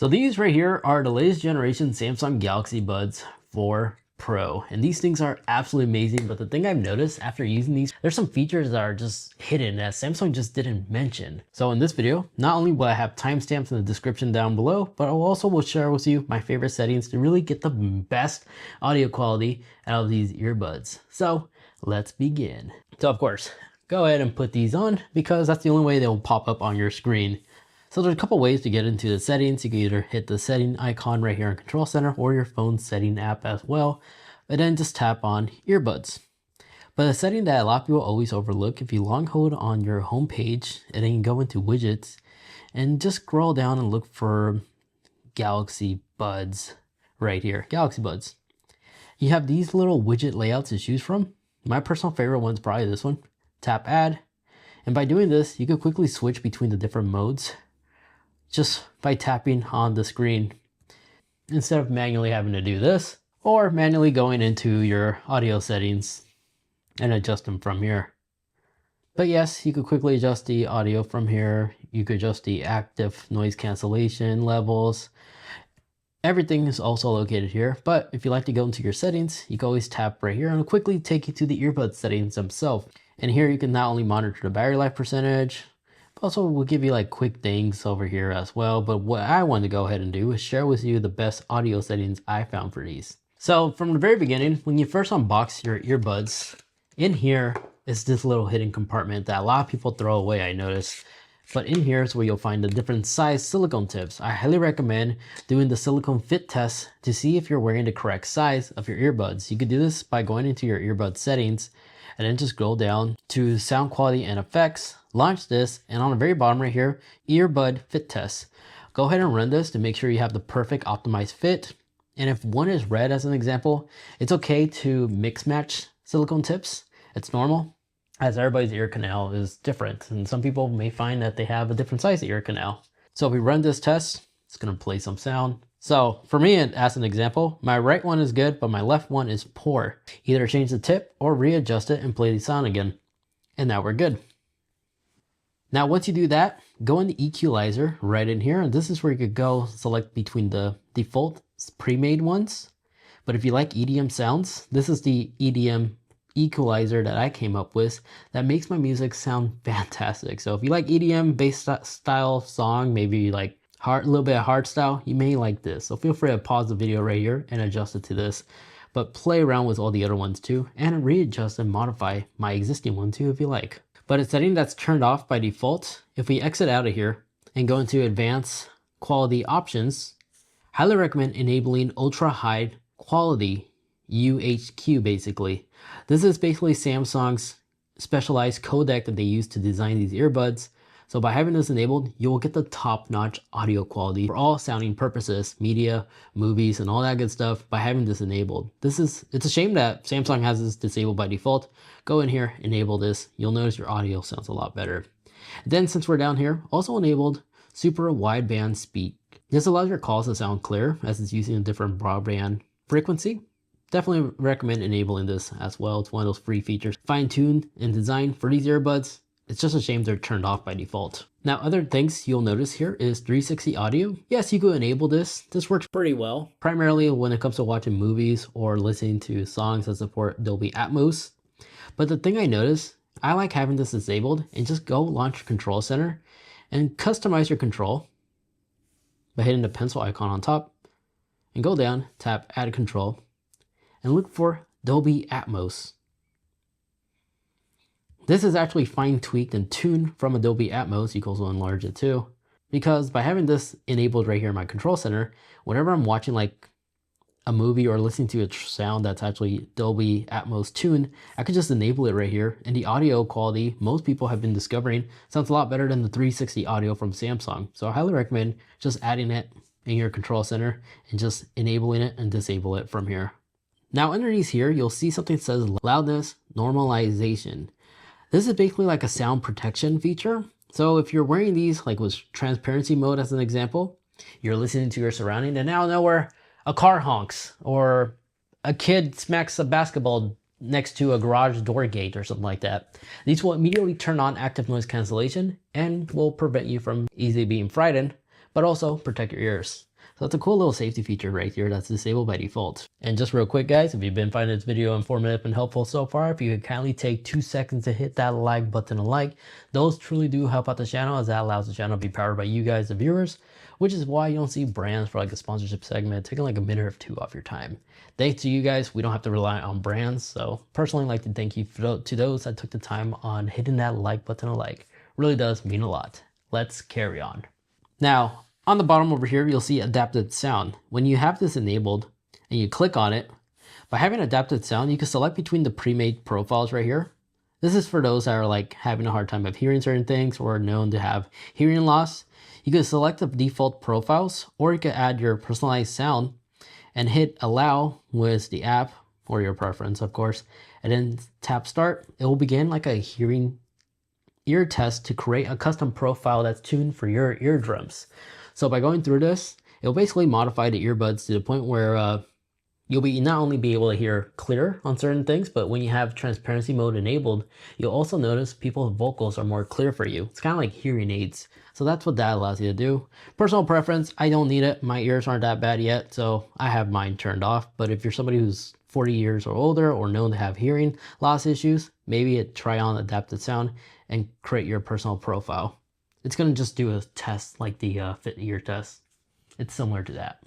So these right here are the latest generation Samsung Galaxy Buds 4 Pro, and these things are absolutely amazing. But the thing I've noticed after using these, there's some features that are just hidden that Samsung just didn't mention. So in this video, not only will I have timestamps in the description down below, but I also will share with you my favorite settings to really get the best audio quality out of these earbuds. So let's begin. So of course, go ahead and put these on because that's the only way they'll pop up on your screen. So there's a couple ways to get into the settings. You can either hit the setting icon right here in Control Center or your phone setting app as well, and then just tap on earbuds. But a setting that a lot of people always overlook, if you long hold on your home page and then you go into widgets and just scroll down and look for Galaxy Buds right here, Galaxy Buds. You have these little widget layouts to choose from. My personal favorite one is probably this one. Tap add. And by doing this, you can quickly switch between the different modes just by tapping on the screen instead of manually having to do this or manually going into your audio settings and adjust them from here. But yes, you could quickly adjust the audio from here. You could adjust the active noise cancellation levels. Everything is also located here, but if you like to go into your settings, you can always tap right here and it'll quickly take you to the earbud settings themselves. And here you can not only monitor the battery life percentage, also, we'll give you like quick things over here as well. But what I want to go ahead and do is share with you the best audio settings I found for these. So from the very beginning, when you first unbox your earbuds, in here is this little hidden compartment that a lot of people throw away, I noticed. But in here is where you'll find the different size silicone tips. I highly recommend doing the silicone fit test to see if you're wearing the correct size of your earbuds. You could do this by going into your earbud settings and then just scroll down to sound quality and effects, launch this, and on the very bottom right here, earbud fit test. Go ahead and run this to make sure you have the perfect optimized fit. And if one is red as an example, it's okay to mix match silicone tips. It's normal, as everybody's ear canal is different. And some people may find that they have a different size ear canal. So if we run this test, it's gonna play some sound. So for me, as an example, my right one is good, but my left one is poor. Either change the tip or readjust it and play the sound again. And now we're good. Now, once you do that, go in the equalizer right in here. And this is where you could go select between the default pre-made ones. But if you like EDM sounds, this is the EDM equalizer that I came up with that makes my music sound fantastic. So if you like EDM based style song, maybe you like a little bit of hard style, you may like this. So feel free to pause the video right here and adjust it to this, but play around with all the other ones too and readjust and modify my existing one too if you like. But a setting that's turned off by default, if we exit out of here and go into advanced quality options, highly recommend enabling ultra high quality UHQ basically. This is basically Samsung's specialized codec that they use to design these earbuds. So by having this enabled, you will get the top-notch audio quality for all sounding purposes, media, movies, and all that good stuff by having this enabled. It's a shame that Samsung has this disabled by default. Go in here, enable this. You'll notice your audio sounds a lot better. Then since we're down here, also enabled super wideband speak. This allows your calls to sound clear as it's using a different broadband frequency. Definitely recommend enabling this as well. It's one of those free features. Fine-tuned and designed for these earbuds. It's just a shame they're turned off by default. Now, other things you'll notice here is 360 audio. Yes, you could enable this. This works pretty well, primarily when it comes to watching movies or listening to songs that support Dolby Atmos. But the thing I noticed, I like having this disabled and just go launch Control Center and customize your control by hitting the pencil icon on top and go down, tap Add Control, and look for Dolby Atmos. This is actually fine tweaked and tuned from Dolby Atmos. You can also enlarge it too. Because by having this enabled right here in my control center, whenever I'm watching like a movie or listening to a sound that's actually Dolby Atmos tuned, I could just enable it right here. And the audio quality, most people have been discovering, sounds a lot better than the 360 audio from Samsung. So I highly recommend just adding it in your control center and just enabling it and disable it from here. Now underneath here, you'll see something that says Loudness, normalization. This is basically like a sound protection feature. So if you're wearing these, like with transparency mode as an example, you're listening to your surrounding and now know where a car honks or a kid smacks a basketball next to a garage door gate or something like that. These will immediately turn on active noise cancellation and will prevent you from easily being frightened, but also protect your ears. So that's a cool little safety feature right here that's disabled by default. And just real quick guys, if you've been finding this video informative and helpful so far, if you could kindly take 2 seconds to hit that like button and like, those truly do help out the channel, as that allows the channel to be powered by you guys, the viewers, which is why you don't see brands for like a sponsorship segment taking like a minute or 2 off your time. Thanks to you guys, we don't have to rely on brands. So personally, I'd like to thank you to those that took the time on hitting that like button and like. Really does mean a lot. Let's carry on. Now, on the bottom over here, you'll see adapted sound. When you have this enabled and you click on it, by having adapted sound, you can select between the pre-made profiles right here. This is for those that are like having a hard time of hearing certain things or are known to have hearing loss. You can select the default profiles, or you can add your personalized sound and hit allow with the app or your preference, of course, and then tap start. It will begin like a hearing ear test to create a custom profile that's tuned for your eardrums. So by going through this, it'll basically modify the earbuds to the point where you'll be not only be able to hear clear on certain things, but when you have transparency mode enabled, you'll also notice people's vocals are more clear for you. It's kind of like hearing aids. So that's what that allows you to do. Personal preference, I don't need it. My ears aren't that bad yet, so I have mine turned off. But if you're somebody who's 40 years or older or known to have hearing loss issues, maybe try on adapted sound and create your personal profile. It's gonna just do a test like the fit ear test. It's similar to that.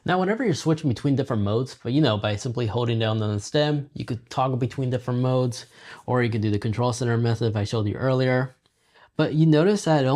Now, whenever you're switching between different modes, but you know, by simply holding down on the stem, you could toggle between different modes, or you could do the control center method I showed you earlier. But you notice that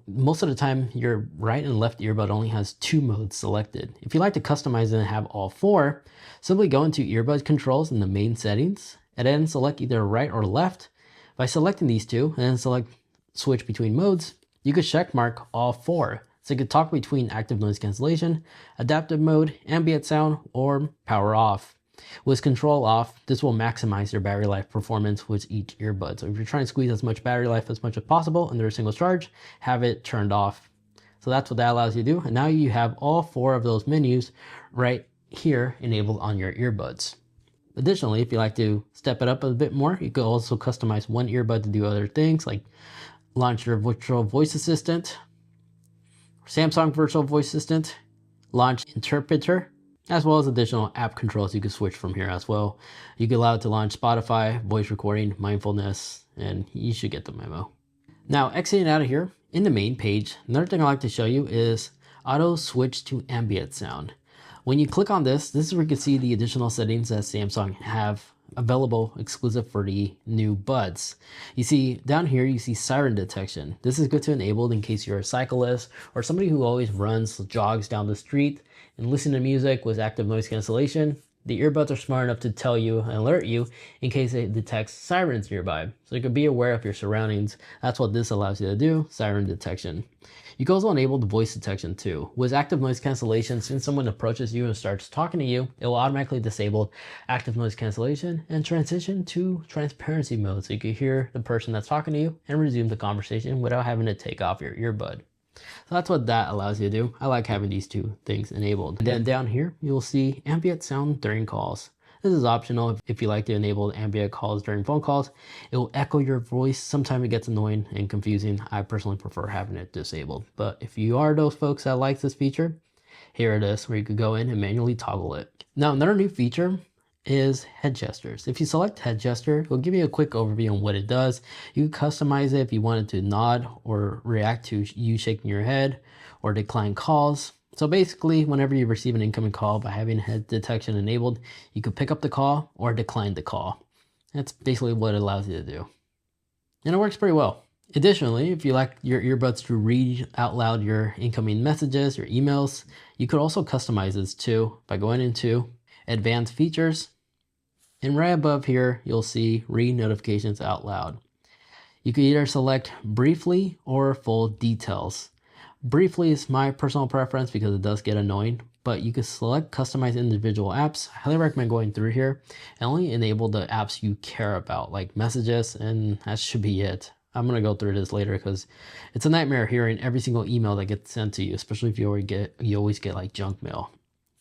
most of the time, your right and left earbud only has 2 modes selected. If you like to customize it and have all 4, simply go into earbud controls in the main settings, and then select either right or left. By selecting these 2, and then select switch between modes, you could check mark all 4. So you could talk between active noise cancellation, adaptive mode, ambient sound, or power off. With control off, this will maximize your battery life performance with each earbud. So if you're trying to squeeze as much battery life as much as possible under a single charge, have it turned off. So that's what that allows you to do. And now you have all 4 of those menus right here enabled on your earbuds. Additionally, if you like to step it up a bit more, you could also customize one earbud to do other things like launch your virtual voice assistant, Samsung virtual voice assistant, launch interpreter, as well as additional app controls you can switch from here as well. You can allow it to launch Spotify, voice recording, mindfulness, and you should get the memo. Now, exiting out of here, in the main page, another thing I like to show you is auto switch to ambient sound. When you click on this is where you can see the additional settings that Samsung have available exclusive for the new buds. You see down here, you see siren detection. This is good to enable in case you're a cyclist or somebody who always jogs down the street and listen to music with active noise cancellation. The earbuds are smart enough to tell you and alert you in case it detects sirens nearby. So you can be aware of your surroundings. That's what this allows you to do, siren detection. You can also enable the voice detection too. With active noise cancellation, since someone approaches you and starts talking to you, it will automatically disable active noise cancellation and transition to transparency mode, so you can hear the person that's talking to you and resume the conversation without having to take off your earbud. So that's what that allows you to do. I like having these 2 things enabled. And then down here, you'll see ambient sound during calls. This is optional if you like to enable ambient calls during phone calls. It will echo your voice. Sometimes it gets annoying and confusing. I personally prefer having it disabled. But if you are those folks that like this feature, here it is, where you could go in and manually toggle it. Now, another new feature is head gestures. If you select head gesture, it'll give you a quick overview on what it does. You can customize it if you wanted to nod or react to you shaking your head or decline calls. So basically, whenever you receive an incoming call, by having head detection enabled, you could pick up the call or decline the call. That's basically what it allows you to do. And it works pretty well. Additionally, if you like your earbuds to read out loud your incoming messages, your emails, you could also customize this too by going into advanced features. And right above here, you'll see read notifications out loud. You can either select briefly or full details. Briefly is my personal preference because it does get annoying, but you can select customize individual apps. I highly recommend going through here and only enable the apps you care about, like messages, and that should be it. I'm going to go through this later because it's a nightmare hearing every single email that gets sent to you, especially if you always get like junk mail.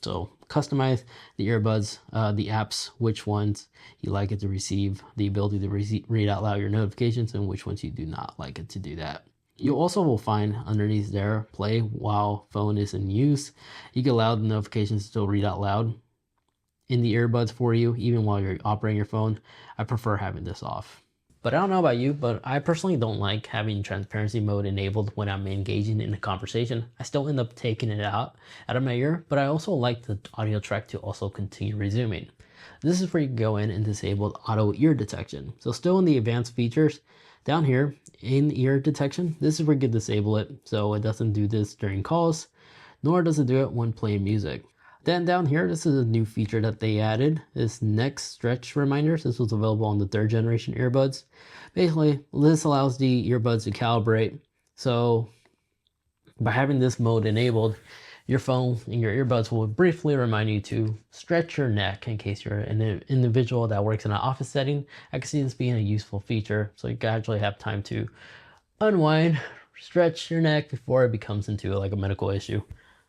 So customize the earbuds, the apps, which ones you like it to receive, the ability to read out loud your notifications, and which ones you do not like it to do that. You also will find underneath there, play while phone is in use. You can allow the notifications to still read out loud in the earbuds for you, even while you're operating your phone. I prefer having this off. But I don't know about you, but I personally don't like having transparency mode enabled when I'm engaging in a conversation. I still end up taking it out of my ear, but I also like the audio track to also continue resuming. This is where you can go in and disable auto ear detection. So still in the advanced features, down here in ear detection, this is where you can disable it. So it doesn't do this during calls, nor does it do it when playing music. Then down here, this is a new feature that they added, this neck stretch reminders. This was available on the 3rd generation earbuds. Basically, this allows the earbuds to calibrate. So by having this mode enabled, your phone and your earbuds will briefly remind you to stretch your neck in case you're an individual that works in an office setting. I can see this being a useful feature, so you can actually have time to unwind, stretch your neck before it becomes into like a medical issue.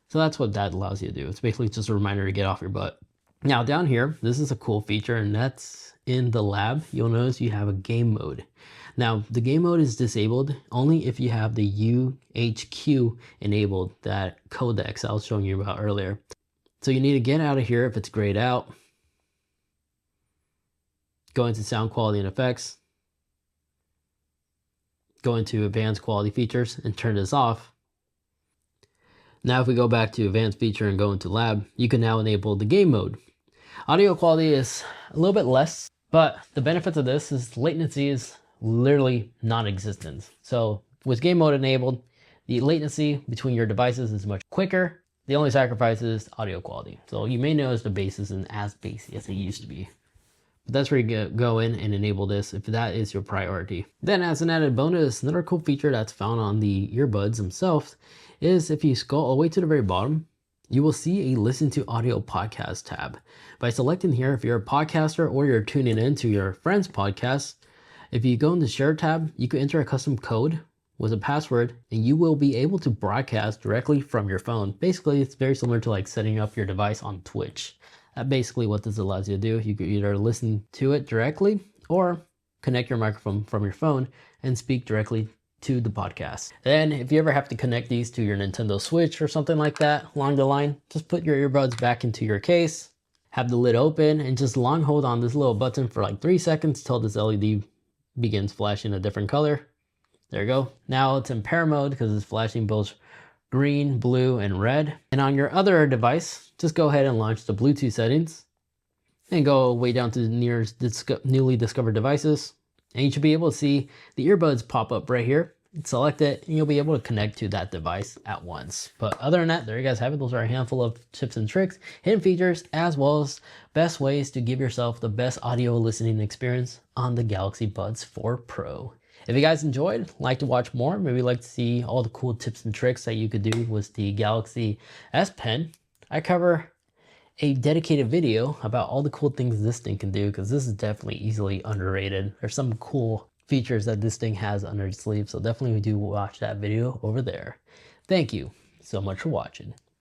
So that's what that allows you to do. It's basically just a reminder to get off your butt. Now down here, this is a cool feature, and that's in the lab. You'll notice you have a game mode. Now the game mode is disabled only if you have the UHQ enabled, that codecs I was showing you about earlier. So you need to get out of here if it's grayed out. Go into sound quality and effects. Go into advanced quality features and turn this off. Now if we go back to advanced feature and go into lab, you can now enable the game mode. Audio quality is a little bit less, but the benefits of this is latency is literally non-existent. So with game mode enabled, the latency between your devices is much quicker. The only sacrifice is audio quality. So you may notice the bass isn't as bassy as it used to be. But that's where you go in and enable this if that is your priority. Then as an added bonus, another cool feature that's found on the earbuds themselves is if you scroll all the way to the very bottom, you will see a listen to audio podcast tab. By selecting here, if you're a podcaster or you're tuning in to your friend's podcast, if you go in the share tab, you can enter a custom code with a password and you will be able to broadcast directly from your phone. Basically, it's very similar to like setting up your device on Twitch. That's basically what this allows you to do. You can either listen to it directly or connect your microphone from your phone and speak directly to the podcast. Then if you ever have to connect these to your Nintendo Switch or something like that along the line, just put your earbuds back into your case, have the lid open, and just long hold on this little button for like 3 seconds till this LED begins flashing a different color. There you go. Now it's in pair mode because it's flashing both green, blue, and red. And on your other device, just go ahead and launch the Bluetooth settings and go way down to the nearest newly discovered devices. And you should be able to see the earbuds pop up right here. Select it and you'll be able to connect to that device at once. But other than that, there you guys have it. Those are a handful of tips and tricks, hidden features, as well as best ways to give yourself the best audio listening experience on the Galaxy Buds 4 Pro. If you guys enjoyed, like to watch more, maybe like to see all the cool tips and tricks that you could do with the Galaxy S Pen, I cover a dedicated video about all the cool things this thing can do, because this is definitely easily underrated. There's some cool features that this thing has under its sleeve, so definitely do watch that video over there. Thank you so much for watching.